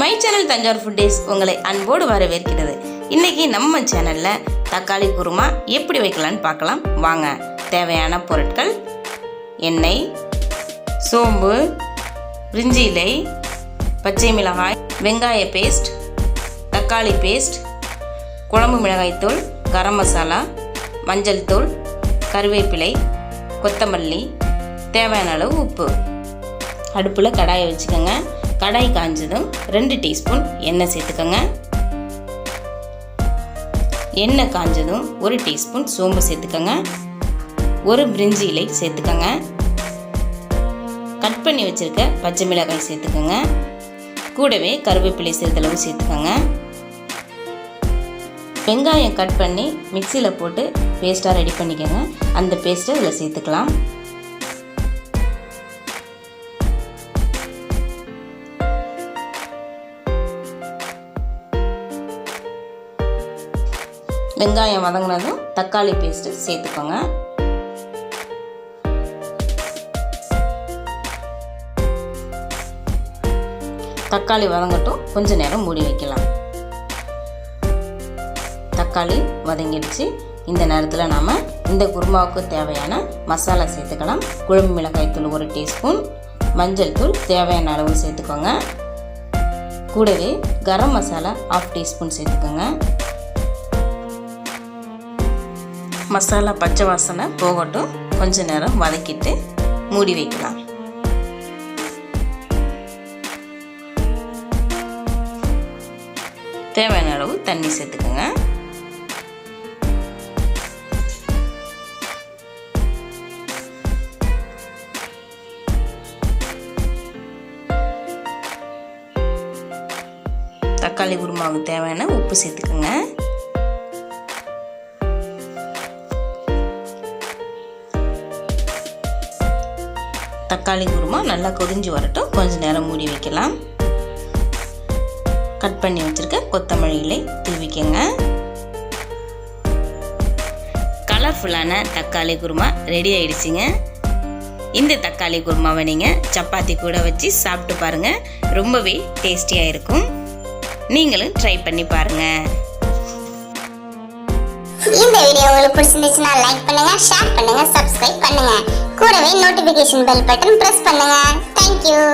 My channel Thanjavur food days உங்களை அன்போடு வரவேற்கிறது. இன்றைக்கி நம்ம சேனலில் தக்காளி குருமா எப்படி வைக்கலான்னு பார்க்கலாம் வாங்க. தேவையான பொருட்கள்: எண்ணெய், சோம்பு, பிரிஞ்சி இலை, பச்சை மிளகாய், வெங்காய பேஸ்ட், தக்காளி பேஸ்ட், குழம்பு மிளகாய்த்தூள், கரம் மசாலா, மஞ்சள் தூள், கருவேப்பிலை, கொத்தமல்லி, தேவையான அளவு உப்பு. அடுப்பில் கடாயை வச்சுக்கோங்க. கடாய் காஞ்சதும் 2 டீஸ்பூன் எண்ணெய் சேர்த்துக்கோங்க. எண்ணெய் காஞ்சதும் 1 டீஸ்பூன் சோம்பு சேர்த்துக்கோங்க. 1 பிரிஞ்சி இலை சேர்த்துக்கோங்க. கட் பண்ணி வச்சுருக்க பச்சை மிளகாய் சேர்த்துக்கோங்க. கூடவே கருவேப்பிலை சிறிதளவு சேர்த்துக்கோங்க. வெங்காயம் கட் பண்ணி மிக்சியில் போட்டு பேஸ்ட்டாக ரெடி பண்ணிக்கோங்க. அந்த பேஸ்ட்டை இதில் சேர்த்துக்கலாம். வெங்காயம் வதங்கினதும் தக்காளி பேஸ்ட்டு சேர்த்துக்கோங்க. தக்காளி வதங்கட்டும், கொஞ்ச நேரம் மூடி வைக்கலாம். தக்காளி வதங்கிடுச்சு. இந்த நேரத்தில் நாம் இந்த குருமாவுக்கு தேவையான மசாலா சேர்த்துக்கலாம். குழம்பு மிளகாய் தூள் 1 டீஸ்பூன், மஞ்சள் தூள் தேவையான அளவு சேர்த்துக்கோங்க. கூடவே கரம் மசாலா 1/2 டீஸ்பூன் சேர்த்துக்கோங்க. மசாலா பச்சை வாசனை போகட்டும், கொஞ்ச நேரம் வதக்கிட்டு மூடி வைக்கலாம். தேவையான அளவு தண்ணி சேர்த்துக்கோங்க. தக்காளி குருமாவுக்கு தேவையான உப்பு சேர்த்துக்கோங்க. தக்காளி குருமா நல்லா கொதிஞ்சு வரட்டும், கொஞ்ச நேரம் மூடி வைக்கலாம். கட் பண்ணி வச்சுருக்க கொத்தமல்லி இலை தூவிக்கங்க. கலர்ஃபுல்லான தக்காளி குருமா ரெடி ஆயிடுச்சுங்க. இந்த தக்காளி குருமாவை நீங்கள் சப்பாத்தி கூட வச்சு சாப்பிட்டு பாருங்கள், ரொம்பவே டேஸ்டியாக இருக்கும். நீங்களும் ட்ரை பண்ணி பாருங்கள். இந்த வீடியோ உங்களுக்கு பிடிச்சிருந்துச்சுன்னா லைக் பண்ணுங்க, ஷேர் பண்ணுங்க, சப்ஸ்கிரைப் பண்ணுங்க. கூடவே நோட்டிஃபிகேஷன் பெல் பட்டன் பிரஸ் பண்ணுங்க. Thank you.